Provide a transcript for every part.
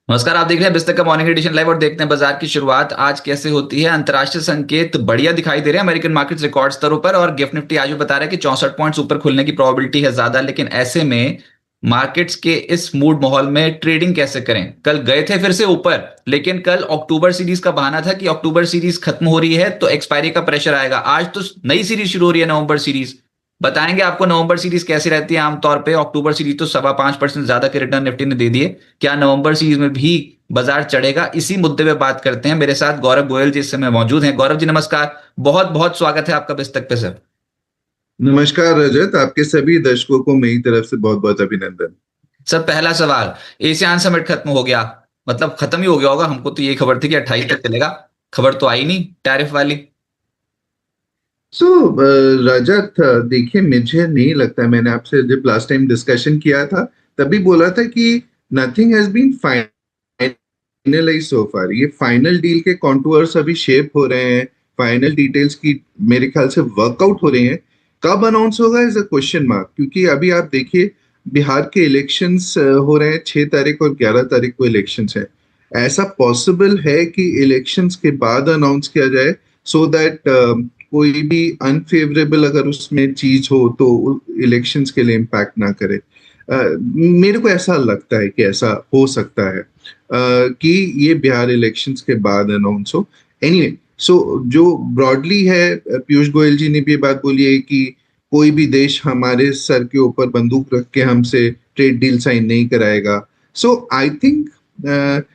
नमस्कार। आप देख रहे हैं बिस्तर का मॉर्निंग एडिशन लाइव और देखते हैं बाजार की शुरुआत आज कैसे होती है। अंतर्राष्ट्रीय संकेत बढ़िया दिखाई दे रहे हैं। अमेरिकन मार्केट्स रिकॉर्ड स्तरों पर और गिफ्ट निफ्टी आज भी बता रहा है कि 64 पॉइंट्स ऊपर खुलने की प्रोबेबिलिटी है ज्यादा। लेकिन ऐसे में मार्केट्स के इस मूड माहौल में ट्रेडिंग कैसे करें? कल गए थे फिर से ऊपर, लेकिन कल अक्टूबर सीरीज का बहाना था कि अक्टूबर सीरीज खत्म हो रही है तो एक्सपायरी का प्रेशर आएगा। आज तो नई सीरीज शुरू हो रही है, नवंबर सीरीज। बताएंगे आपको नवंबर सीरीज कैसी रहती है आमतौर पे। अक्टूबर सीरीज तो 5.25% ज्यादा के रिटर्न निफ्टी ने दे दिए। क्या नवंबर सीरीज में भी बाजार चढ़ेगा? इसी मुद्दे पे बात करते हैं। मेरे साथ गौरव गोयल जी इस समय मौजूद हैं। गौरव जी नमस्कार, बहुत बहुत स्वागत है आपका बिस्तक पे सर। नमस्कार रजत, आपके सभी दर्शकों को मेरी तरफ से बहुत बहुत अभिनंदन। सर पहला सवाल, एशियान समिट खत्म हो गया, मतलब खत्म ही हो गया होगा। हमको तो ये खबर थी कि 28 तक चलेगा। खबर तो आई नहीं टैरिफ वाली। सो रजत, देखिए मुझे नहीं लगता, मैंने आपसे जब लास्ट टाइम डिस्कशन किया था तभी बोला था कि नथिंग हैज बीन फाइनलाइज सो फार। ये फाइनल डील के कॉन्टूर्स अभी शेप हो रहे हैं, फाइनल डिटेल्स की मेरे ख्याल से वर्कआउट हो रहे हैं। कब अनाउंस होगा इज अ क्वेश्चन मार्क, क्योंकि अभी आप देखिए बिहार के इलेक्शंस हो रहे हैं। 6 तारीख और 11 तारीख को इलेक्शंस है। ऐसा पॉसिबल है कि इलेक्शंस के बाद अनाउंस किया जाए, सो दैट कोई भी अनफेवरेबल अगर उसमें चीज हो तो इलेक्शंस के लिए इम्पैक्ट ना करे। मेरे को ऐसा लगता है कि ऐसा हो सकता है कि ये बिहार इलेक्शंस के बाद अनाउंस हो। एनीवे, सो जो ब्रॉडली है, पीयूष गोयल जी ने भी ये बात बोली है कि कोई भी देश हमारे सर के ऊपर बंदूक रख के हमसे ट्रेड डील साइन नहीं कराएगा। सो आई थिंक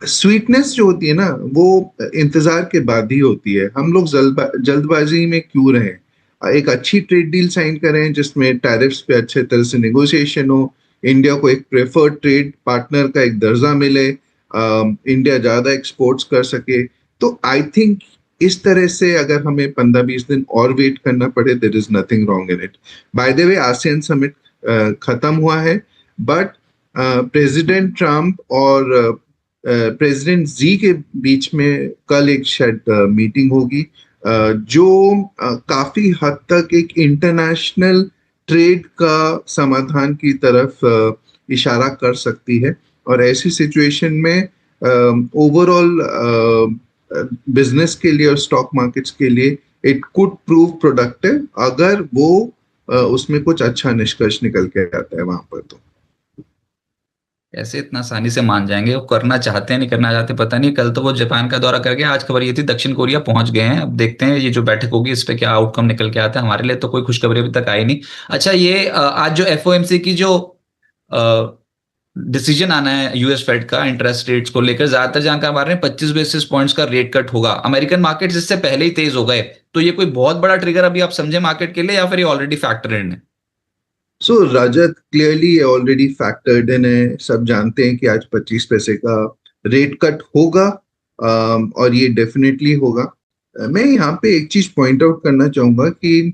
स्वीटनेस जो होती है ना, वो इंतजार के बाद ही होती है। हम लोग जल्दबाजी में क्यों रहें? एक अच्छी ट्रेड डील साइन करें जिसमें टैरिफ्स पे अच्छे तरह से नेगोशिएशन हो, इंडिया को एक प्रेफर्ड ट्रेड पार्टनर का एक दर्जा मिले, इंडिया ज्यादा एक्सपोर्ट्स कर सके। तो आई थिंक इस तरह से अगर हमें 15-20 दिन और वेट करना पड़े, there is nothing wrong in it. By the way, ASEAN summit खत्म हुआ है, बट प्रेसिडेंट ट्रम्प और प्रेसिडेंट जी के बीच में कल एक शायद मीटिंग होगी, जो काफी हद तक एक इंटरनेशनल ट्रेड का समाधान की तरफ इशारा कर सकती है। और ऐसी सिचुएशन में ओवरऑल बिजनेस के लिए और स्टॉक मार्केट्स के लिए इट कुड प्रूव प्रोडक्टिव, अगर वो उसमें कुछ अच्छा निष्कर्ष निकल के आता है वहां पर तो। कैसे इतना आसानी से मान जाएंगे? वो करना चाहते हैं नहीं करना चाहते पता नहीं। कल तो वो जापान का दौरा करके, आज खबर ये थी दक्षिण कोरिया पहुंच गए हैं। अब देखते हैं ये जो बैठक होगी इस पे क्या आउटकम निकल के आता है। हमारे लिए तो कोई खुशखबरी अभी तक आई नहीं। अच्छा, ये आज जो एफओएमसी की जो डिसीजन आना है यूएस फेड का इंटरेस्ट रेट्स को लेकर, ज्यादातर जानकार मान रहे हैं 25 बेसिस पॉइंट्स का रेट कट होगा। अमेरिकन मार्केट्स इससे पहले ही तेज हो गए। तो ये कोई बहुत बड़ा ट्रिगर अभी आप समझे मार्केट के लिए, या फिर ये ऑलरेडी फैक्टर इन है? सो रजत, क्लियरली ऑलरेडी फैक्टर्ड इन है। सब जानते हैं कि आज 25 पैसे का रेट कट होगा, और ये डेफिनेटली होगा। मैं यहाँ पे एक चीज पॉइंट आउट करना चाहूंगा कि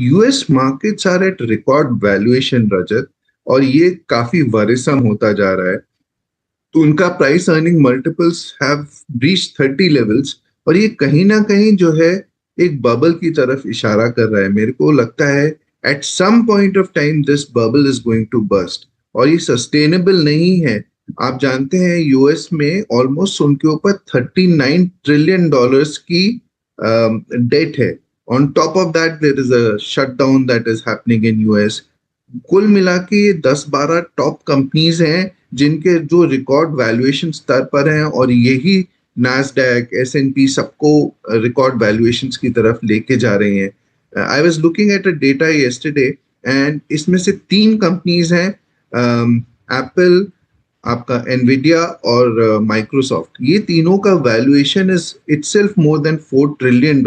US markets are at record valuation Rajat, और ये काफी वरिसम होता जा रहा है। तो उनका price earning multiples have reach 30 levels, और ये कहीं ना कहीं जो है एक बबल की तरफ इशारा कर रहा है। मेरे को लगता है at some point of time this bubble is going to bust, और ये सस्टेनेबल नहीं है। आप जानते हैं यूएस में ऑलमोस्ट उनके ऊपर $39 ट्रिलियन की डेट है। On top of that there is a shutdown that is happening in US. कुल मिला के ये 10-12 टॉप कंपनीज हैं जिनके जो रिकॉर्ड वैल्यूएशन स्तर पर हैं, और यही नास्डैक, एस-एन-पी सबको रिकॉर्ड वैल्यूएशंस की तरफ लेके जा रहे हैं। I was looking at a data yesterday, and इसमें से 3 कंपनीज हैं, एप्पल, आपका एनविडिया और माइक्रोसॉफ्ट। ये तीनों का valuation is itself more than $4 trillion,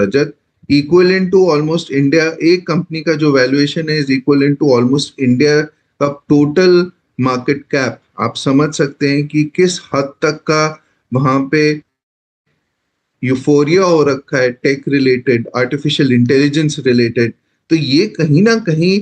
Rajat. Equivalent to almost India, एक कंपनी का जो वैल्यूएशन है is equivalent to almost India का टोटल मार्केट कैप। आप समझ सकते हैं कि किस हद तक का वहां पे यूफोरिया हो रखा है tech related, artificial intelligence related. तो ये कहीं ना कहीं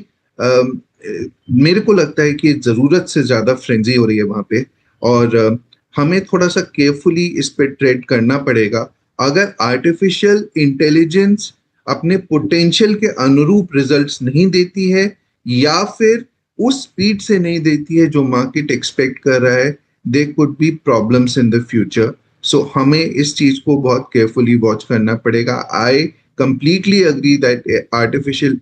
मेरे को लगता है कि जरूरत से ज्यादा फ्रेंजी हो रही है वहां पे, और हमें थोड़ा सा केयरफुली इस पे ट्रेड करना पड़ेगा। अगर आर्टिफिशियल इंटेलिजेंस अपने पोटेंशियल के अनुरूप रिजल्ट्स नहीं देती है, या फिर उस स्पीड से नहीं देती है जो मार्केट एक्सपेक्ट कर रहा है, they could be problems in the future. So हमें इस चीज को बहुत केयरफुली वॉच करना पड़ेगा. आई completely agree that artificial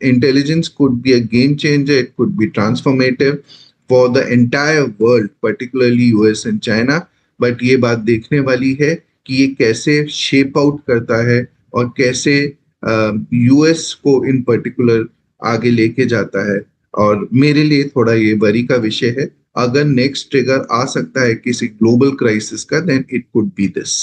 intelligence could be a game changer. It could be transformative for the entire world, particularly US and China. But ये बात देखने वाली है कि ये कैसे शेप आउट करता है और कैसे यूएस को इन पर्टिकुलर आगे लेके जाता है. और मेरे लिए थोड़ा ये वरी का विषय है. अगर नेक्स्ट ट्रिगर आ सकता है किसी ग्लोबल क्राइसिस का, then it could be this.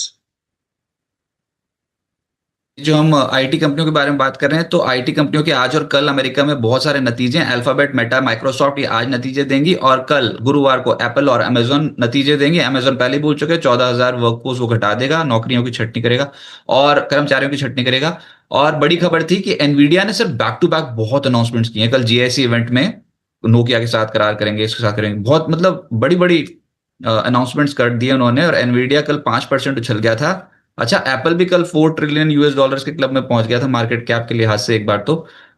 जो हम आईटी कंपनियों के बारे में बात कर रहे हैं, तो आईटी कंपनियों के आज और कल अमेरिका में बहुत सारे नतीजे हैं. अल्फाबेट, मेटा, माइक्रोसॉफ्ट ये आज नतीजे देंगी और कल गुरुवार को एप्पल और अमेजोन नतीजे देंगे. अमेजोन पहले ही बोल चुके हैं 14,000 वर्कफोर्स वो घटा देगा, नौकरियों की छटनी करेगा और कर्मचारियों की छटनी करेगा. और बड़ी खबर थी कि एनवीडिया ने सिर्फ बैक टू बैक बहुत अनाउंसमेंट्स किए हैं. कल जीआईसी इवेंट में नोकिया के साथ करार करेंगे, इसके साथ करेंगे, बहुत मतलब बड़ी बड़ी अनाउंसमेंट्स कर दिए उन्होंने. और एनवीडिया कल 5% उछल गया था. अच्छा, एप्पल भी कल $4 ट्रिलियन US के क्लब में पहुंच गया था मार्केट कैप के लिहाज से एक बार तो.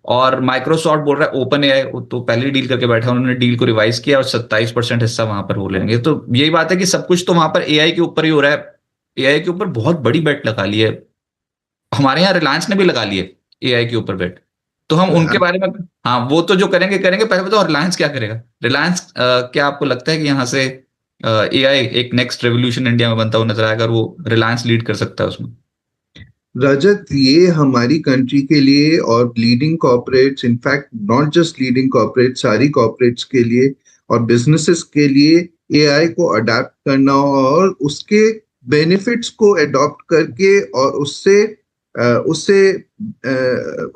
और माइक्रोसॉफ्ट बोल रहा है ओपन एआई तो पहले ही डील करके बैठा, उन्होंने डील को रिवाइज किया और 27% हिस्सा वहां पर वो लेंगे. तो यही बात है कि सब कुछ तो वहां पर एआई के ऊपर ही हो रहा है. एआई के ऊपर बहुत बड़ी बेट लगा ली है. हमारे यहाँ रिलायंस ने भी लगा ली है एआई के ऊपर बेट. तो हम उनके बारे में, हाँ वो तो जो करेंगे करेंगे. पहले बताओ रिलायंस क्या करेगा. रिलायंस क्या आपको लगता है कि यहाँ से एआई एक नेक्स्ट रेवोल्यूशन इंडिया में बनता हुआ नजर आएगा और वो रिलायंस लीड कर सकता है उसमें? रजत, ये हमारी कंट्री के लिए और leading corporates, in fact not just leading corporate, सारी कॉर्पोरेट्स के लिए और बिजनेसेस के लिए एआई को अडेप्ट करना और उसके बेनिफिट्स को अडॉप्ट करके और उससे उससे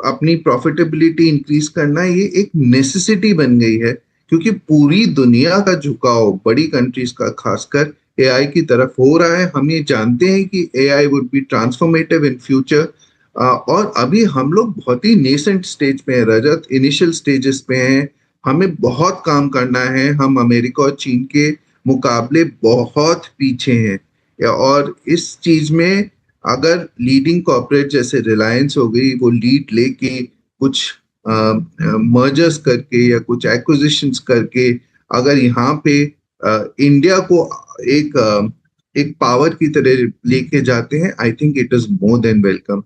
अपनी प्रॉफिटेबिलिटी इंक्रीज करना, ये एक नेसेसिटी बन गई है. क्योंकि पूरी दुनिया का झुकाव बड़ी कंट्रीज का खासकर एआई की तरफ हो रहा है. हम ये जानते हैं कि AI would be transformative in future. और अभी हम लोग बहुत ही नेसेंट स्टेज पे हैं रजत, इनिशियल स्टेजेस पे हैं. हमें बहुत काम करना है. हम अमेरिका और चीन के मुकाबले बहुत पीछे हैं. और इस चीज में अगर लीडिंग कॉर्पोरेट जैसे रिलायंस हो गई, वो लीड लेके कुछ मर्जर्स करके या कुछ एक्विजिशंस करके अगर यहाँ पे इंडिया को एक पावर की तरह लेके जाते हैं, I think it is more than welcome.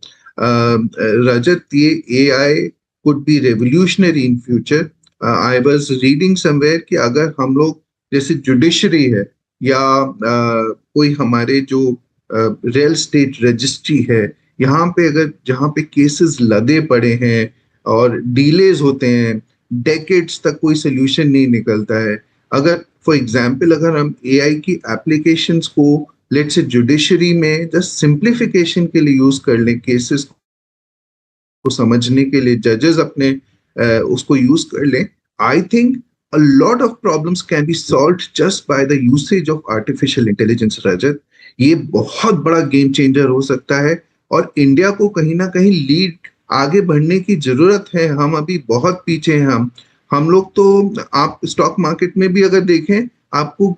Rajat, ये AI could be revolutionary in future. I was reading somewhere कि अगर हम लोग जैसे जुडिशरी है या कोई हमारे जो रियल स्टेट रजिस्ट्री है, यहाँ पे अगर जहाँ पे केसेस लदे पड़े हैं और डिलेज होते हैं, डेकेड्स तक कोई सोल्यूशन नहीं निकलता है. अगर फॉर एग्जाम्पल अगर हम एआई की एप्लीकेशंस को लेट्स से जुडिशरी में जस्ट सिंप्लीफिकेशन के लिए यूज कर लें, केसेस को समझने के लिए जजेस अपने उसको यूज कर लें, I think a lot of problems can be solved just by the usage of artificial intelligence. रजत, ये बहुत बड़ा गेम चेंजर हो सकता है और इंडिया को कहीं ना कहीं लीड आगे बढ़ने की जरूरत है. हम अभी बहुत पीछे हैं. हम लोग तो, आप स्टॉक मार्केट में भी अगर देखें, आपको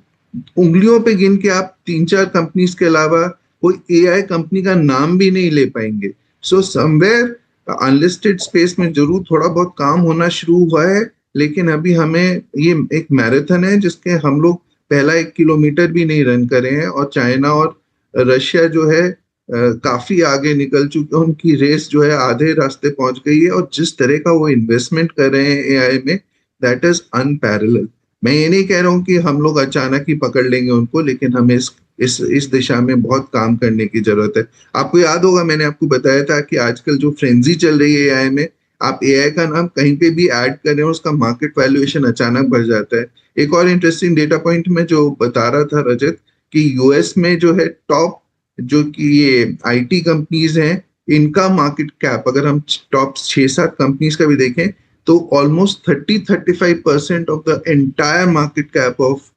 उंगलियों पे गिन के आप 3-4 कंपनीज के अलावा कोई एआई कंपनी का नाम भी नहीं ले पाएंगे. सो समवेयर अनलिस्टेड स्पेस में जरूर थोड़ा बहुत काम होना शुरू हुआ है, लेकिन अभी हमें ये एक मैराथन है जिसके हम लोग पहला 1 किलोमीटर भी नहीं रन करे हैं. और चाइना और रशिया जो है काफी आगे निकल चुके हैं. उनकी रेस जो है आधे रास्ते पहुंच गई है और जिस तरह का वो इन्वेस्टमेंट कर रहे हैं एआई में, दैट इज अनपैरेलल. मैं ये नहीं कह रहा हूँ कि हम लोग अचानक ही पकड़ लेंगे उनको, लेकिन हमें इस दिशा में बहुत काम करने की जरूरत है. आपको याद होगा मैंने आपको बताया था कि आजकल जो फ्रेंजी चल रही है एआई में, आप एआई का नाम कहीं पे भी ऐड कर रहे हो, उसका मार्केट वैल्यूएशन अचानक बढ़ जाता है. एक और इंटरेस्टिंग डेटा पॉइंट में जो बता रहा था रजत, कि यूएस में जो है टॉप जो कि ये आईटी कंपनीज हैं, इनका मार्केट कैप अगर हम टॉप 6-7 कंपनीज का भी देखें तो almost 30-35% of the entire market cap of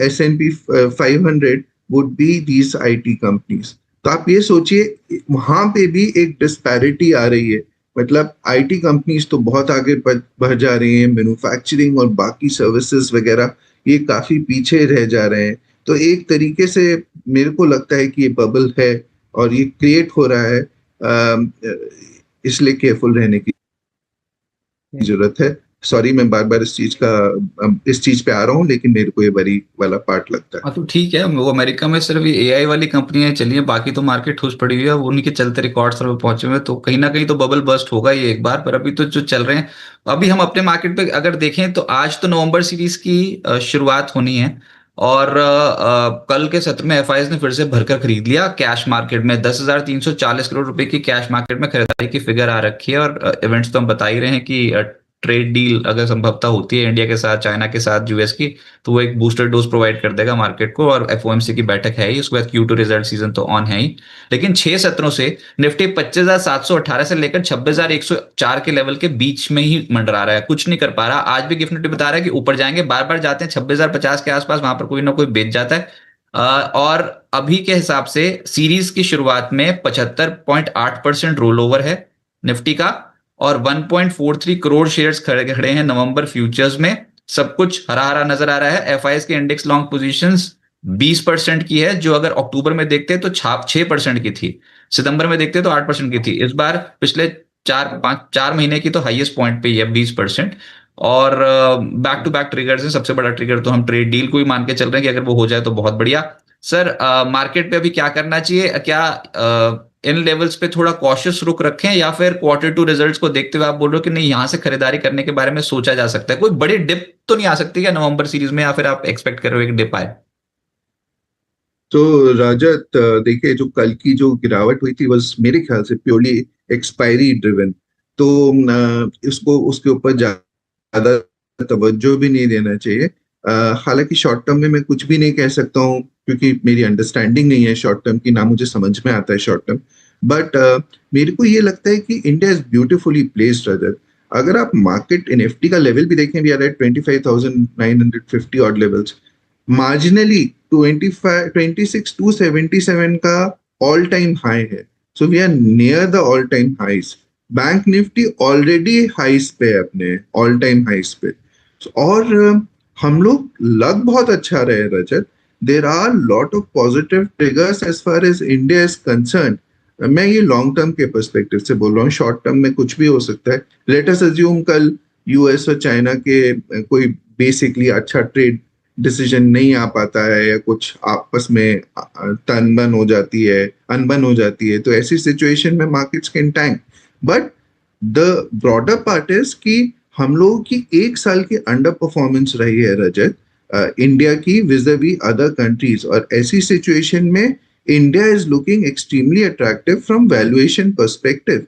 S&P 500 would be these IT companies. तो आप ये सोचिए वहां पे भी एक डिस्पैरिटी आ रही है. मतलब आईटी कंपनीज तो बहुत आगे बढ़ जा रही हैं, मैन्युफैक्चरिंग और बाकी सर्विसेज वगैरह ये काफी पीछे रह जा रहे हैं. तो एक तरीके से मेरे को लगता है कि ये बबल है और ये क्रिएट हो रहा है, इसलिए केयरफुल रहने की जरूरत है. सॉरी मैं बार बार इस चीज पे आ रहा हूँ, लेकिन मेरे को ये बड़ी वाला पार्ट लगता है। हाँ तो ठीक है, वो अमेरिका में सिर्फ ये एआई वाली कंपनियां चली हैं, बाकी तो मार्केट ठूस पड़ी हुई है, वो उन्हीं के चलते रिकॉर्ड स्तर पे पहुंचे हुए हैं, तो कहीं ना कहीं तो बबल बर्स्ट होगा ये एक बार। पर अभी तो जो चल रहे हैं, अभी हम अपने मार्केट पे अगर देखें तो आज तो नवंबर सीरीज की शुरुआत होनी है, और कल के सत्र में एफआईएस ने फिर से भरकर खरीद लिया कैश मार्केट में। 10,340 करोड़ रुपए की कैश मार्केट में खरीदारी की फिगर आ रखी है, और इवेंट्स तो हम बता ही रहे हैं कि ट्रेड डील अगर संभवतः होती है इंडिया के साथ, चाइना के साथ, यूएस की, तो वो एक बूस्टर डोज प्रोवाइड कर देगा मार्केट को। और एफओएमसी की बैठक है ही, उसके बाद Q2 रिजल्ट सीजन तो ऑन है ही। लेकिन 6 सत्रों से निफ्टी 25,718 से लेकर 26,104 के लेवल के बीच में ही मंडरा रहा है, कुछ नहीं कर पा रहा। आज भी गिफ्ट निफ्टी बता रहा है कि ऊपर जाएंगे, बार बार जाते हैं 26,050 के आसपास, वहां पर कोई ना कोई बेच जाता है। और अभी के हिसाब से सीरीज की शुरुआत में 75.8% रोल ओवर है निफ्टी का, और 1.43 करोड़ शेयर्स खड़े खड़े हैं नवंबर फ्यूचर्स में। सब कुछ हरा हरा नजर आ रहा है। एफआईएस के इंडेक्स लॉन्ग पोजीशंस 20% की है, जो अगर अक्टूबर में देखते तो 6% की थी, सितंबर में देखते तो 8% की थी। इस बार पिछले 4 महीने की तो हाईएस्ट पॉइंट पे ही है 20%। और बैक टू बैक ट्रिगर्स है, सबसे बड़ा ट्रिगर तो हम ट्रेड डील को ही मान के चल रहे हैं कि अगर वो हो जाए तो बहुत बढ़िया। सर मार्केट पे अभी क्या करना चाहिए, क्या इन लेवल्स पे थोड़ा कॉशियस रुक रखें, या फिर Q2 रिजल्ट्स को देखते हुए आप बोल रहे हो कि नहीं यहां से खरीदारी करने के बारे में सोचा जा सकता है? कोई बड़ी डिप तो नहीं आ सकती क्या नवंबर सीरीज में, या फिर आप एक्सपेक्ट कर रहे हो एक डिप आए? तो रजत, देखिए जो कल की जो गिरावट हुई थी बस मेरे ख्याल से प्योरली एक्सपायरी ड्रिवन। तो इसको उसके ऊपर ज्यादा तवज्जो भी नहीं देना चाहिए। हालांकि शॉर्ट टर्म में मैं कुछ भी नहीं कह सकता हूँ, क्योंकि मेरी अंडरस्टैंडिंग नहीं है शॉर्ट टर्म की, ना मुझे समझ में आता है शॉर्ट टर्म। बट मेरे को ये लगता है कि India is beautifully placed Rajat. अगर आप मार्केट निफ्टी का लेवल भी देखें, we are at 25,950 odd levels. Marginally 26,277 का ऑल टाइम हाई है। So we are near the all time highs. Bank Nifty already highs पे है, अपने ऑल टाइम हाइस पे। और हम लोग लग बहुत अच्छा रहे Rajat. There are lot of positive triggers as far as India is concern. मैं ये लॉन्ग टर्म के पर्सपेक्टिव से बोल रहा हूँ, शॉर्ट टर्म में कुछ भी हो सकता है। लेट अस अज्यूम कल यूएस और चाइना के कोई बेसिकली अच्छा ट्रेड डिसीजन नहीं आ पाता है, या कुछ आपस में तनबन हो जाती है, अनबन हो जाती है, तो ऐसी सिचुएशन में markets can tank. But the broader part is कि हम लोगों की एक साल की अंडर परफॉर्मेंस रही है रजत, इंडिया की विज़ावी अदर कंट्रीज। और ऐसी सिचुएशन में India is looking extremely attractive from valuation perspective.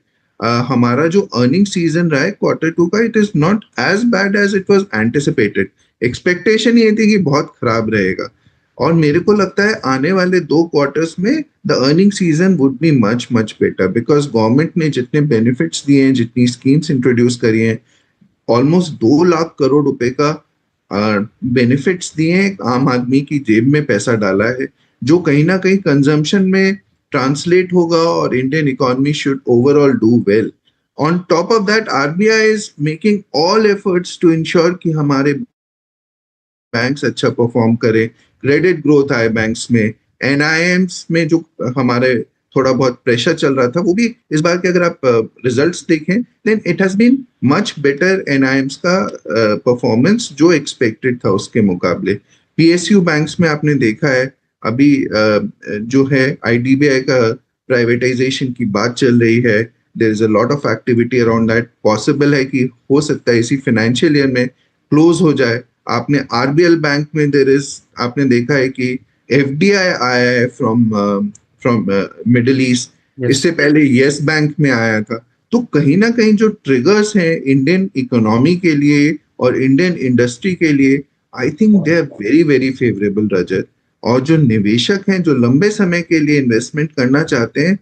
हमारा जो अर्निंग सीजन रहा है Q2 का, it is not as bad as it was anticipated. Expectation ये थी कि बहुत खराब रहेगा, और मेरे को लगता है आने वाले 2 क्वार्टर्स में the earning season would be much much better, because government ने जितने बेनिफिट्स दिए हैं, जितनी स्कीम्स इंट्रोड्यूस करी हैं, ऑलमोस्ट 2 लाख करोड़ रुपए का बेनिफिट्स दिए हैं, आम आदमी की जेब में पैसा डाला है, जो कहीं ना कहीं कंजम्पशन में ट्रांसलेट होगा, और Indian economy should overall do well. On top of that RBI is making all efforts to ensure कि हमारे बैंक्स अच्छा परफॉर्म करें, क्रेडिट ग्रोथ आए बैंक्स में, एनआईएम्स में जो हमारे थोड़ा बहुत प्रेशर चल रहा था, वो भी इस बार के अगर आप रिजल्ट्स देखें, then it has been much better NIMs का परफॉर्मेंस जो एक्सपेक्टेड था उसके मुकाबले। पीएसयू बैंक्स में आपने देखा है अभी जो है आईडीबीआई का प्राइवेटाइजेशन की बात चल रही है। There is a lot of activity around that. Possible है कि हो सकता है इसी फाइनेंशियल ईयर में क्लोज हो जाए। आपने आरबीएल बैंक में आपने देखा है कि एफडीआई आया है from from middle east. Yes. इससे पहले येस बैंक में आया था। तो कहीं ना कहीं जो ट्रिगर्स हैं इंडियन इकोनॉमी के लिए और इंडियन इंडस्ट्री के लिए, I think they are very very favourable Rajat. और जो निवेशक हैं जो लंबे समय के लिए इन्वेस्टमेंट करना चाहते हैं,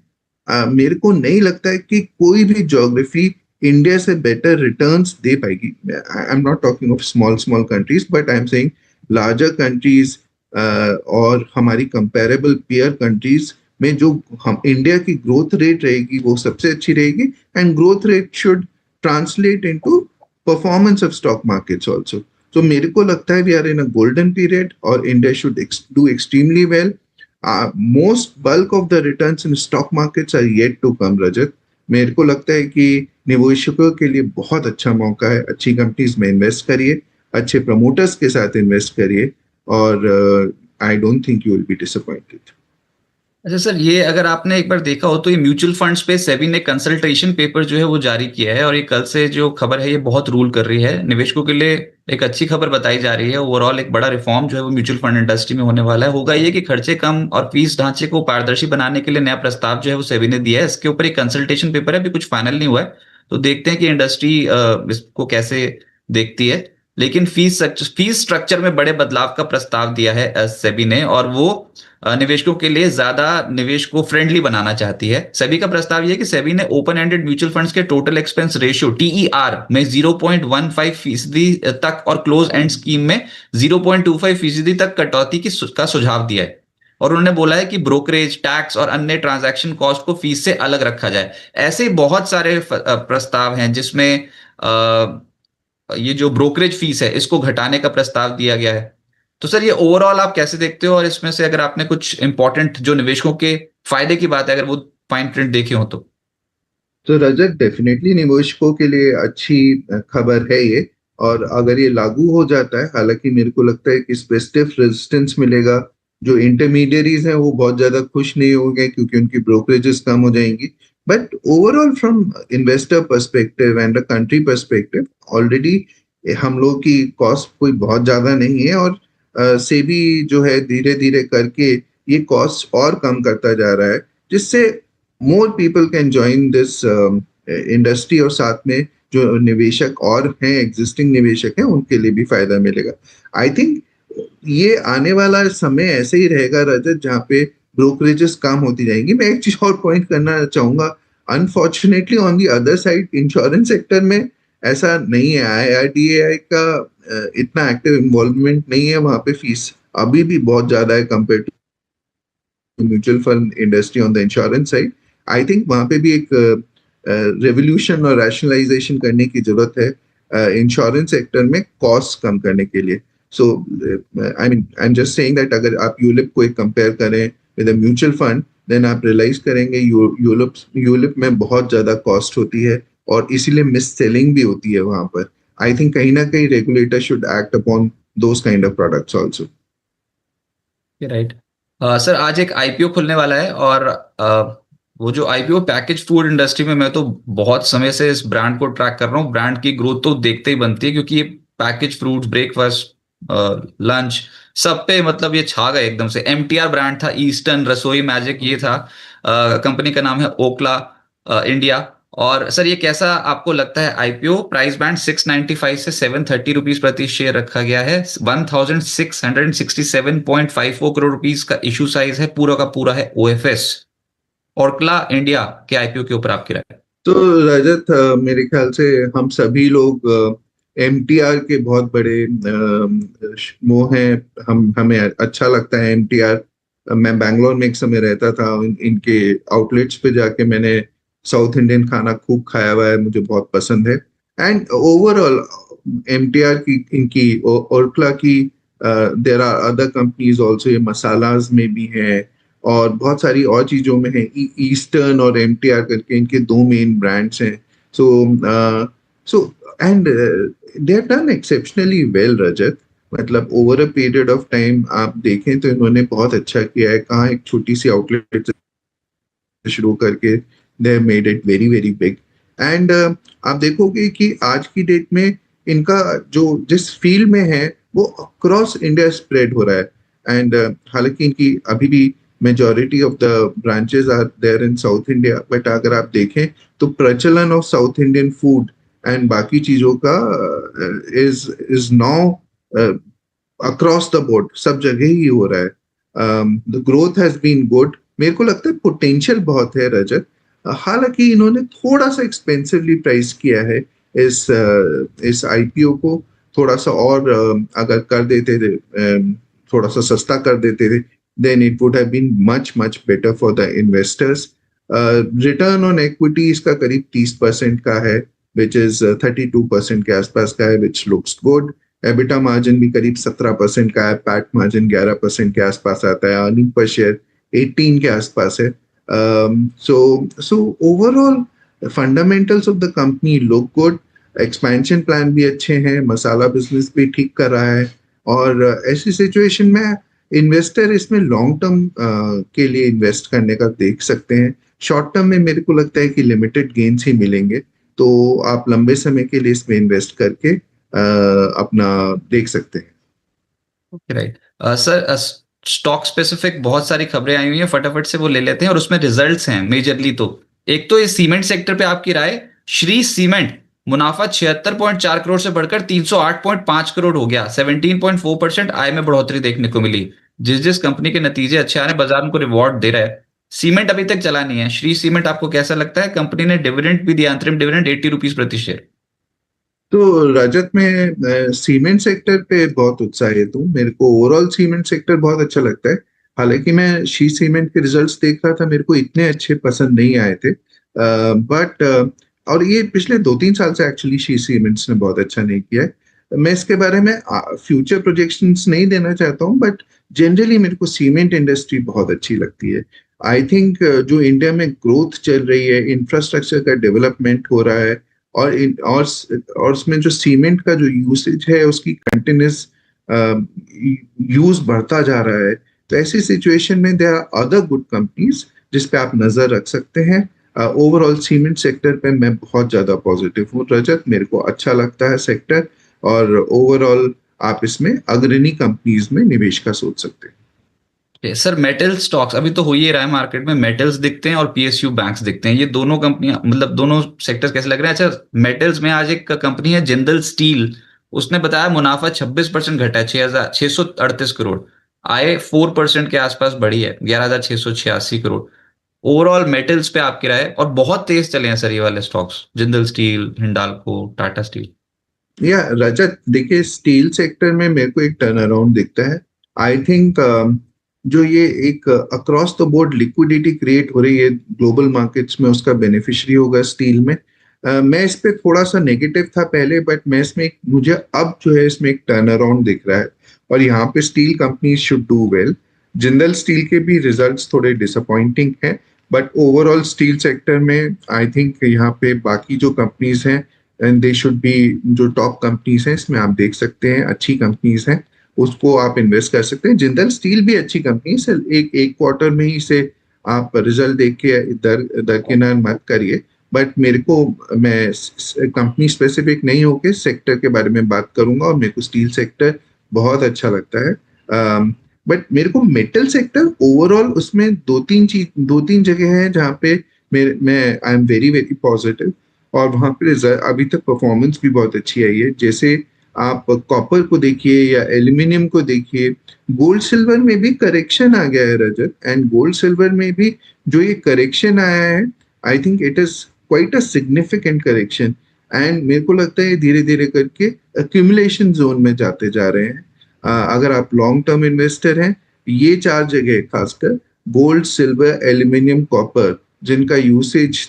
मेरे को नहीं लगता है कि कोई भी ज्योग्राफी इंडिया से बेटर रिटर्न्स दे पाएगी। I am not talking of small small countries, but I am saying larger countries और हमारी कंपेरेबल पीयर कंट्रीज में जो हम इंडिया की ग्रोथ रेट रहेगी वो सबसे अच्छी रहेगी, and growth rate should translate into performance of stock markets also. तो मेरे को लगता है we are in a golden period और India should do extremely well. Most bulk of the returns in stock markets are yet to come Rajat. मेरे को लगता है कि निवेशकों के लिए बहुत अच्छा मौका है। अच्छी कंपनीज में इन्वेस्ट करिए, अच्छे प्रमोटर्स के साथ इन्वेस्ट करिए, और I don't think you will be disappointed. अच्छा सर, ये अगर आपने एक बार देखा हो तो ये म्यूचुअल फंड्स पे सेबी ने कंसल्टेशन पेपर जो है वो जारी किया है, और ये कल से जो खबर है ये बहुत रूल कर रही है निवेशकों के लिए। एक अच्छी खबर बताई जा रही है। ओवरऑल एक बड़ा रिफॉर्म जो है वो म्यूचुअल फंड इंडस्ट्री में होने वाला है। होगा ये कि खर्चे कम और फीस ढांचे को पारदर्शी बनाने के लिए नया प्रस्ताव जो है वो सेबी ने दिया है। इसके ऊपर एक कंसल्टेशन पेपर है, अभी कुछ फाइनल नहीं हुआ है, तो देखते हैं कि इंडस्ट्री इसको कैसे देखती है। लेकिन फीस स्ट्रक्चर में बड़े बदलाव का प्रस्ताव दिया है सेबी ने, और वो निवेशकों के लिए ज्यादा निवेश को फ्रेंडली बनाना चाहती है। सेबी का प्रस्ताव यह है कि सेबी ने ओपन एंडेड म्यूचुअल फंड्स के टोटल एक्सपेंस रेशियो टीईआर में 0.15% तक और क्लोज एंड स्कीम में 0.25% तक कटौती का सुझाव दिया है। और उन्होंने बोला है कि ब्रोकरेज, टैक्स और अन्य ट्रांजैक्शन कॉस्ट को फीस से अलग रखा जाए। ऐसे बहुत सारे प्रस्ताव हैं जिसमें ये जो ब्रोकरेज फीस है इसको घटाने का प्रस्ताव दिया गया है। तो सर, ये ओवरऑल आप कैसे देखते हो, और इसमें से अगर आपने कुछ इंपॉर्टेंट जो निवेशकों के फायदे की बात है अगर वो फाइन प्रिंट देखे हो तो रजत, डेफिनेटली निवेशकों के लिए अच्छी खबर है ये। और अगर ये लागू हो जाता है, हालांकि मेरे को लगता है कि इस पे स्टिफ रेजिस्टेंस मिलेगा। जो इंटरमीडियरीज हैं वो बहुत ज्यादा खुश नहीं होंगे क्योंकि उनकी ब्रोकरेजेस कम हो जाएंगी। But overall from investor perspective and a country perspective, already हम लोग की कॉस्ट कोई बहुत ज्यादा नहीं है, और सेबी जो है धीरे धीरे करके ये कॉस्ट और कम करता जा रहा है, जिससे more people can join this industry, और साथ में जो निवेशक और हैं, एग्जिस्टिंग निवेशक हैं, उनके लिए भी फायदा मिलेगा। आई थिंक ये आने वाला समय ऐसे ही रहेगा रजत, जहाँ पे ब्रोकरेजेस कम होती जाएंगी। मैं एक चीज और पॉइंट करना चाहूंगा, unfortunately on the other side insurance sector में ऐसा नहीं है। IRDAI का इतना एक्टिव इन्वॉल्वमेंट नहीं है, वहाँ पे फीस अभी भी बहुत ज्यादा है compare to mutual fund industry on the insurance side. I think वहाँ पे भी एक रेवोल्यूशन और रैशनलाइजेशन करने की जरूरत है इंश्योरेंस सेक्टर में कॉस्ट कम करने के लिए। So I am just saying that अगर आप यूलिप को एक कंपेयर करें with a mutual fund, then आप रियलाइज करेंगे यूलिप में बहुत ज्यादा कॉस्ट होती है, और इसीलिए मिस सेलिंग भी होती है वहां पर। आई थिंक कहीं ना कहीं regulator should act upon those kind of products also. Right. Sir, आज एक आईपीओ खुलने वाला है, और वो जो आईपीओ पैकेज फूड इंडस्ट्री में, मैं तो बहुत समय से इस ब्रांड को ट्रैक कर रहा हूँ। ब्रांड की ग्रोथ तो देखते ही बनती है, क्योंकि ये पैकेज फ्रूट्स, ब्रेकफास्ट, लंच, सब पे मतलब ये छा गए एकदम से। एमटीआर ब्रांड था, ईस्टर्न रसोई मैजिक ये था। कंपनी का नाम है ओकला इंडिया। और सर, ये कैसा आपको लगता है आईपीओ? प्राइस बैंड 695 से 730 रुपीज प्रति शेयर रखा गया है। 1667.54 करोड़ रुपीज का इशू साइज है, पूरा का पूरा है ओएफएस। ओरकला इंडिया के आईपीओ के ऊपर आपकी राय? तो रजत, मेरे ख्याल से हम सभी लोग MTR के बहुत बड़े वो हैं। हमें अच्छा लगता है MTR। मैं बैंगलोर में एक समय रहता था, इनके आउटलेट्स पे जाके मैंने साउथ इंडियन खाना खूब खाया हुआ है, मुझे बहुत पसंद है। एंड ओवरऑल MTR की, इनकी ओरकला की, there are other companies also, ये मसालाज में भी हैं और बहुत सारी और चीजों में है। ईस्टर्न और MTR करके इनके दो मेन ब्रांड्स हैं। So so and they have done exceptionally well Rajat. मतलब over a period of time आप देखें तो इन्होंने बहुत अच्छा किया है। कहाँ एक छोटी सी आउटलेट शुरू करके they have made it very very big. And आप देखोगे कि आज की डेट में इनका जो जिस फील्ड में है वो अक्रॉस इंडिया स्प्रेड हो रहा है। एंड हालांकि इनकी अभी भी majority of the branches are there in South India, but अगर आप देखें तो प्रचलन of South Indian food and बाकी चीजों का is now across the board, सब जगह ही हो रहा है। The growth has been good. मेरे को लगता है पोटेंशियल बहुत है रजत। हालांकि इन्होंने थोड़ा सा एक्सपेंसिवली प्राइस किया है इस आईपीओ को। थोड़ा सा और अगर कर देते थे, थोड़ा सा सस्ता कर देते थे, then it would have been much much better for the investors. Return on equity इसका करीब 30% का है, which is 32% के आसपास का है, which looks good. EBITDA margin भी करीब 17% का है, पैट मार्जिन 11% के आसपास आता है, अर्निंग पर शेयर 18 के आसपास है। So overall fundamentals of the company look good, expansion plan भी अच्छे हैं, मसाला बिजनेस भी ठीक कर रहा है। और ऐसी सिचुएशन में इन्वेस्टर इसमें लॉन्ग टर्म के लिए इन्वेस्ट करने का देख सकते हैं। शॉर्ट टर्म में मेरे को लगता है कि लिमिटेड गेन्स ही मिलेंगे, तो आप लंबे समय के लिए इसमें इन्वेस्ट करके अपना देख सकते हैं। राइट सर, स्टॉक स्पेसिफिक बहुत सारी खबरें आई हुई हैं, फटाफट से वो ले लेते हैं और उसमें रिजल्ट्स हैं मेजरली। तो एक तो ये सीमेंट सेक्टर पे आपकी राय। श्री सीमेंट मुनाफा 76.4 करोड़ से बढ़कर 308.5 करोड़ हो गया, 17.4% आय में बढ़ोतरी देखने को मिली। जिस जिस कंपनी के नतीजे अच्छे आ रहे हैं बाजार उनको रिवॉर्ड दे रहा है। सीमेंट अभी तक चला नहीं है। श्री सीमेंट आपको कैसा लगता है? कंपनी ने डिविडेंड भी दिया, अंतरिम डिविडेंड 80 रुपीज प्रति शेयर। तो रजत में सीमेंट सेक्टर पे बहुत उत्साहित हूँ। मेरे को ओवरऑल सीमेंट सेक्टर बहुत अच्छा लगता है। हालांकि मैं शी सीमेंट के रिजल्ट्स देख रहा था, मेरे को इतने अच्छे पसंद नहीं आए थे, बट और ये पिछले 2-3 साल से एक्चुअली शी सीमेंट्स ने बहुत अच्छा नहीं किया है। मैं इसके बारे में फ्यूचर प्रोजेक्शंस नहीं देना चाहता हूँ, बट जनरली मेरे को सीमेंट इंडस्ट्री बहुत अच्छी लगती है। आई थिंक जो इंडिया में ग्रोथ चल रही है, इंफ्रास्ट्रक्चर का डेवलपमेंट हो रहा है, और उसमें जो सीमेंट का जो यूसेज है उसकी कंटिन्यूस यूज बढ़ता जा रहा है। तो ऐसी सिचुएशन में there are other good companies जिस पे आप नजर रख सकते हैं। ओवरऑल सीमेंट सेक्टर पे मैं बहुत ज्यादा पॉजिटिव हूँ रजत, मेरे को अच्छा लगता है सेक्टर, और ओवरऑल आप इसमें अग्रणी कंपनीज में निवेश का सोच सकते हैं। सर मेटल स्टॉक्स अभी तो हो ही रहा है मार्केट में, मेटल्स दिखते हैं और पीएसयू बैंक्स दिखते हैं। ये दोनों कंपनियां, मतलब दोनों सेक्टर्स कैसे लग रहे हैं? अच्छा, मेटल्स में आज एक कंपनी है जिंदल स्टील, उसने बताया मुनाफा 26% घटा है, 6,638 करोड़। आय 4% के आसपास बढ़ी है, 11,686 करोड़। ओवरऑल मेटल्स पे आपकी राय? और बहुत तेज चले हैं सर ये वाले stocks, Jindal steel, Hindalco, Tata steel. या रजत देखिए, स्टील सेक्टर में मेरे को एक टर्न अराउंड दिखता है। आई थिंक जो ये एक across the board liquidity create हो रही है ग्लोबल मार्केट्स में, उसका बेनिफिशियरी होगा स्टील में। मैं इस पे थोड़ा सा नेगेटिव था पहले, बट मैं इसमें मुझे अब जो है इसमें एक टर्न अराउंड दिख रहा है, और यहाँ पे steel companies should do well. Jindal steel के भी रिजल्ट्स थोड़े डिसअपॉइंटिंग हैं, बट ओवरऑल स्टील सेक्टर में आई थिंक यहाँ पे बाकी जो कंपनीज हैं एंड दे शुड बी, जो टॉप कंपनीज हैं इसमें आप देख सकते हैं, अच्छी कंपनीज हैं, उसको आप इन्वेस्ट कर सकते हैं। जिंदल स्टील भी अच्छी कंपनी है, एक क्वार्टर में ही इसे आप रिजल्ट देख के दरकिनार मत करिए। बट मेरे को, मैं कंपनी स्पेसिफिक नहीं होके सेक्टर के बारे में बात करूंगा, और मेरे को स्टील सेक्टर बहुत अच्छा लगता है। बट मेरे को मेटल सेक्टर ओवरऑल उसमें दो तीन जगह है जहाँ पे मैं I am very very positive, और वहां पे अभी तक परफॉर्मेंस भी बहुत अच्छी आई है। जैसे आप कॉपर को देखिए या एल्यूमिनियम को देखिए। गोल्ड सिल्वर में भी करेक्शन आ गया है रजत, एंड गोल्ड सिल्वर में भी जो ये करेक्शन आया है, आई think it is quite a significant correction, and मेरे को लगता है धीरे धीरे करके अक्यूमुलेशन जोन में जाते जा रहे हैं। अगर आप लॉन्ग टर्म इन्वेस्टर हैं, ये 4 जगह खासकर गोल्ड, सिल्वर, एल्यूमिनियम, कॉपर, जिनका यूसेज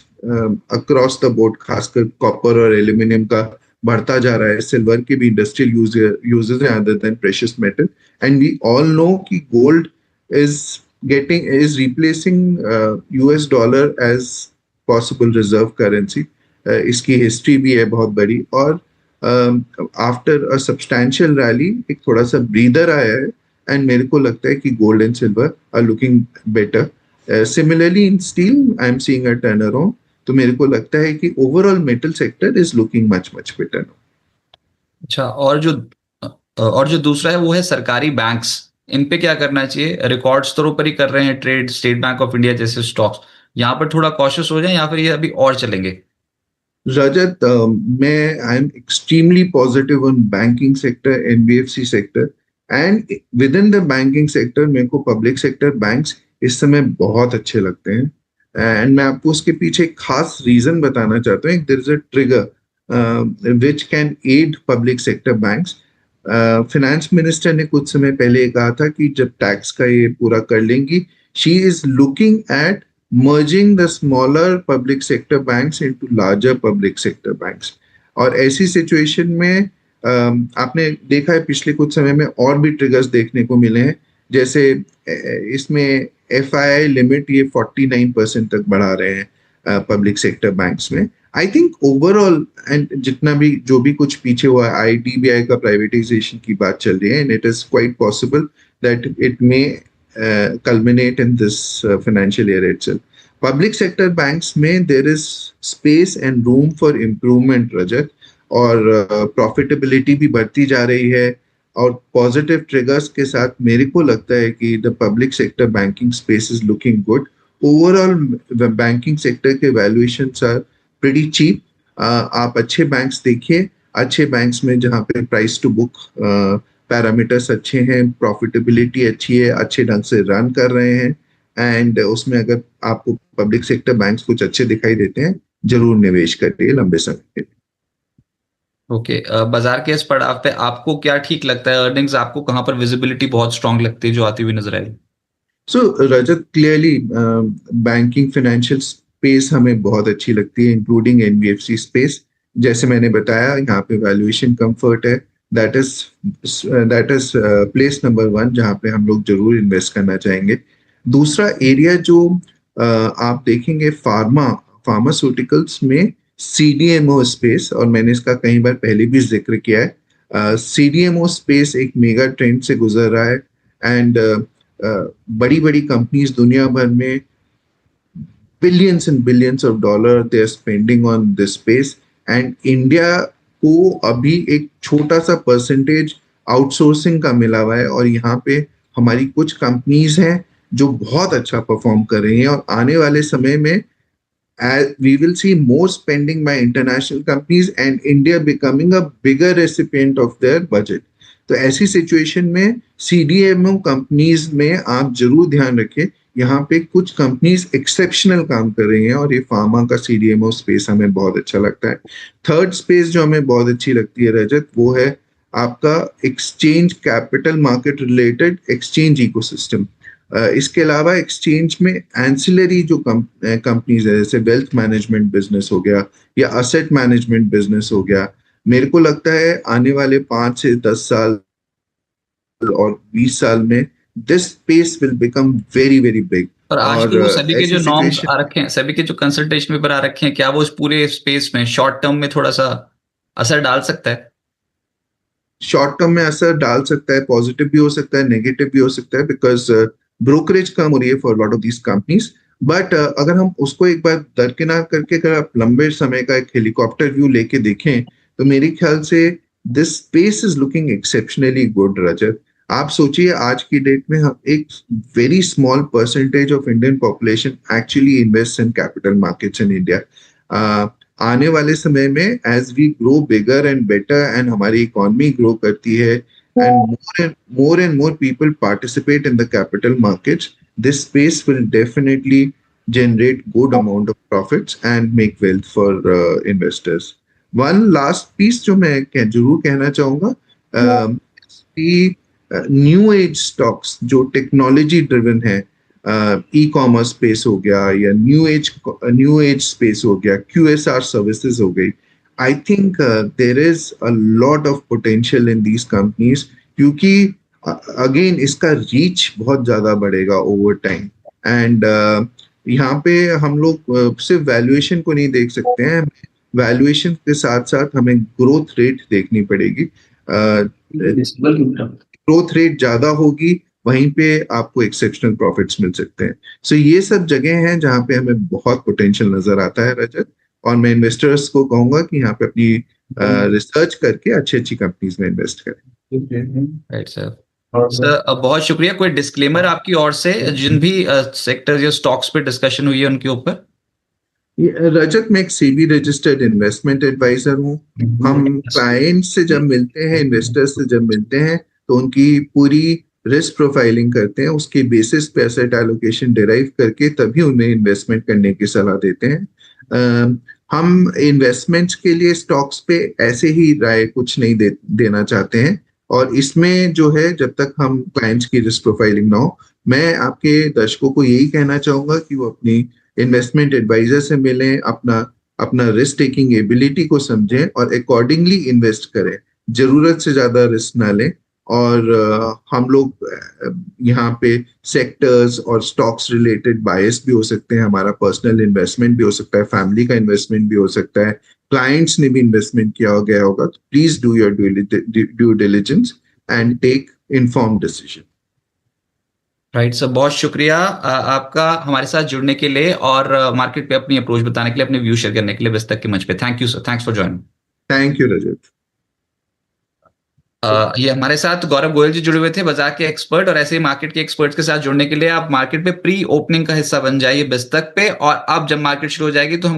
अक्रॉस द बोर्ड खासकर कॉपर और एल्यूमिनियम का बढ़ता जा रहा है। सिल्वर के भी इंडस्ट्रियल यूजेस हैं other than precious metal, and we all know कि gold is replacing US dollar as possible reserve currency. इसकी हिस्ट्री भी है बहुत बड़ी, और आफ्टर अ सब्सटैंशियल रैली एक थोड़ा सा ब्रीदर आया है, एंड मेरे को लगता है कि gold and silver are looking better. Similarly in steel I am seeing a turn around. तो मेरे को लगता है कि overall metal sector is looking much much better. अच्छा, और जो दूसरा है वो है सरकारी बैंक्स। इन पे क्या करना चाहिए? रिकॉर्ड स्तरों पर ही कर रहे हैं trade, state bank of India जैसे स्टॉक्स। यहाँ पर थोड़ा कॉशियस हो जाए या फिर ये अभी और चलेंगे? रजत, मैं I am extremely positive on banking sector, NBFC sector, and with in the banking sector मेरे को पब्लिक सेक्टर बैंक्स इस समय बहुत अच्छे लगते हैं। एंड मैं आपको उसके पीछे एक खास रीजन बताना चाहता हूँ। There is a trigger which can aid public sector banks. Finance minister ने कुछ समय पहले ये कहा था कि जब टैक्स का ये पूरा कर लेंगी, she is looking at merging the smaller public sector banks into larger public sector banks। और ऐसी सिचुएशन में आपने देखा है पिछले कुछ समय में और भी ट्रिगर्स देखने को मिले हैं। जैसे इसमें एफआईआई लिमिट ये 49% तक बढ़ा रहे हैं। पब्लिक सेक्टर बैंक्स में। आई थिंक ओवरऑल एंड जितना भी जो भी कुछ पीछे हुआ आईडीबीआई का प्राइवेटाइजेशन की बात चल रही है, and it is quite possible that it may culminate in this financial year itself. Public sector banks में there is space and room for improvement, रजत, और profitability भी बढ़ती जा रही है, और पॉजिटिव ट्रिगर्स के साथ मेरे को लगता है कि the public sector banking space is looking good. Overall banking sector के वैल्यूएशंस आर प्रीटी चीप। आप अच्छे बैंक्स देखिए, अच्छे बैंक्स में जहाँ पे प्राइस टू बुक पैरामीटर्स अच्छे हैं, प्रॉफिटेबिलिटी अच्छी है, अच्छे ढंग से रन कर रहे हैं, एंड उसमें अगर आपको पब्लिक सेक्टर बैंक्स कुछ अच्छे दिखाई देते हैं, जरूर निवेश करिए लंबे समय के लिए। ओके, बाजार के इस पड़ाव पे आपको क्या ठीक लगता है? अर्निंग्स आपको कहाँ पर विजिबिलिटी बहुत स्ट्रांग लगती है जो आती हुई नजर आई? सो रजत, क्लियरली बैंकिंग फाइनेंशियल स्पेस हमें बहुत अच्छी लगती है, इंक्लूडिंग एनबीएफसी स्पेस। जैसे मैंने बताया, यहाँ पे वैल्यूएशन कंफर्ट है, दैट इज प्लेस नंबर 1 जहाँ पे हम लोग जरूर इन्वेस्ट करना चाहेंगे। दूसरा एरिया जो आप देखेंगे, फार्मास्यूटिकल्स में सीडीएमओ स्पेस, और मैंने इसका कई बार पहले भी जिक्र किया है। सीडीएमओ स्पेस एक मेगा ट्रेंड से गुजर रहा है, एंड बड़ी बड़ी कंपनीज दुनिया भर में billions and billions of dollar they are spending on this space, and India को अभी एक छोटा सा परसेंटेज आउटसोर्सिंग का मिला हुआ है, और यहाँ पे हमारी कुछ कंपनीज हैं जो बहुत अच्छा परफॉर्म कर रही हैं, और आने वाले समय में we will see more spending by international companies and India becoming a bigger recipient of their budget. तो ऐसी सिचुएशन में सीडीएमओ कंपनीज में आप जरूर ध्यान रखें, यहाँ पे कुछ कंपनीज एक्सेप्शनल काम कर रही हैं, और ये फार्मा का सीडीएमओ स्पेस हमें बहुत अच्छा लगता है। थर्ड स्पेस जो हमें बहुत अच्छी लगती है रजत, वो है आपका exchange, capital market related exchange ecosystem. इसके अलावा एक्सचेंज में एंसिलरी जो कंपनीज है, जैसे वेल्थ मैनेजमेंट बिजनेस हो गया या असेट मैनेजमेंट बिजनेस हो गया, मेरे को लगता है आने वाले 5 से 10 साल और 20 साल में this space will become very very big. और आजकल वो सभी के जो नॉर्म्स सिचुएशन, आ रखे हैं, सभी के जो कंसल्टेशन पेपर आ रखे हैं, क्या वो इस पूरे स्पेस में शॉर्ट टर्म में थोड़ा सा असर डाल सकता है? शॉर्ट टर्म में असर डाल सकता है, पॉजिटिव भी हो सकता है, नेगेटिव भी हो सकता है, बिकॉज ब्रोकरेज कम हो रही है for lot of these companies. But अगर हम उसको एक बार दरकिनार करके, अगर आप लंबे समय का एक हेलीकॉप्टर व्यू लेके देखें, तो मेरे ख्याल से this space is looking exceptionally good Rajat. आप सोचिए, आज की डेट में हम एक very small percentage of Indian population actually invest in capital markets in India. आने वाले समय में as we grow bigger and better and हमारी इकोनॉमी ग्रो करती है, and more people participate in the capital markets, this space will definitely generate good amount of profits and make wealth for investors. One last piece जो मैं जरूर कहना चाहूंगा, new age stocks जो technology driven है, e commerce space हो गया या न्यू एज स्पेस हो गया, QSR सर्विसेज हो गई, I think there is a lot of potential in these companies, क्योंकि again इसका reach बहुत ज्यादा बढ़ेगा over time, and यहाँ पे हम लोग सिर्फ वैल्यूएशन को नहीं देख सकते हैं, वैल्यूएशन के साथ साथ हमें ग्रोथ रेट देखनी पड़ेगी। ग्रोथ रेट ज्यादा होगी, वहीं पे आपको एक्सेप्शनल प्रॉफिट्स मिल सकते हैं। सो ये सब जगह हैं जहाँ पे हमें बहुत पोटेंशियल नजर आता है रजत, और मैं इन्वेस्टर्स को कहूंगा कि यहाँ पे अपनी रिसर्च करके अच्छी अच्छी कंपनीज में इन्वेस्ट करें। Right sir. सर बहुत शुक्रिया। कोई डिस्क्लेमर आपकी ओर से जिन भी सेक्टर्स या स्टॉक्स पे डिस्कशन हुई है उनके ऊपर? रजत, मैं एक सेबी रजिस्टर्ड इन्वेस्टमेंट एडवाइजर हूँ। हम क्लाइंट से जब मिलते हैं, इन्वेस्टर्स से जब मिलते हैं, तो उनकी पूरी रिस्क प्रोफाइलिंग करते हैं, उसके बेसिस पे एसेट एलोकेशन डिराइव करके तभी उन्हें इन्वेस्टमेंट करने की सलाह देते हैं। हम इन्वेस्टमेंट्स के लिए स्टॉक्स पे ऐसे ही राय कुछ नहीं देना चाहते हैं, और इसमें जो है, जब तक हम क्लाइंट्स की रिस्क प्रोफाइलिंग ना हो, मैं आपके दर्शकों को यही कहना चाहूंगा कि वो अपनी इन्वेस्टमेंट एडवाइजर से मिलें, अपना रिस्क टेकिंग एबिलिटी को समझें और अकॉर्डिंगली इन्वेस्ट करें। जरूरत से ज्यादा रिस्क ना लें, और हम लोग यहाँ पे सेक्टर्स और स्टॉक्स रिलेटेड बायस भी हो सकते हैं, हमारा पर्सनल इन्वेस्टमेंट भी हो सकता है, फैमिली का इन्वेस्टमेंट भी हो सकता है, क्लाइंट्स ने भी इन्वेस्टमेंट किया गया होगा, तो please do your due diligence and take informed decision. Right sir, बहुत शुक्रिया आपका हमारे साथ जुड़ने के लिए और मार्केट पे अपनी अप्रोच बताने के लिए, अपने व्यू शेयर करने के लिए विस्तक के मंच पे। Thank you sir, thanks for joining. Thank you Rajat. ये हमारे साथ गौरव गोयल जी जुड़े हुए थे, बाजार के एक्सपर्ट, और ऐसे ही मार्केट के एक्सपर्ट्स के साथ जुड़ने के लिए आप मार्केट पे प्री ओपनिंग का हिस्सा बन जाइए बिस्तक पे, और अब जब मार्केट शुरू हो जाएगी तो हम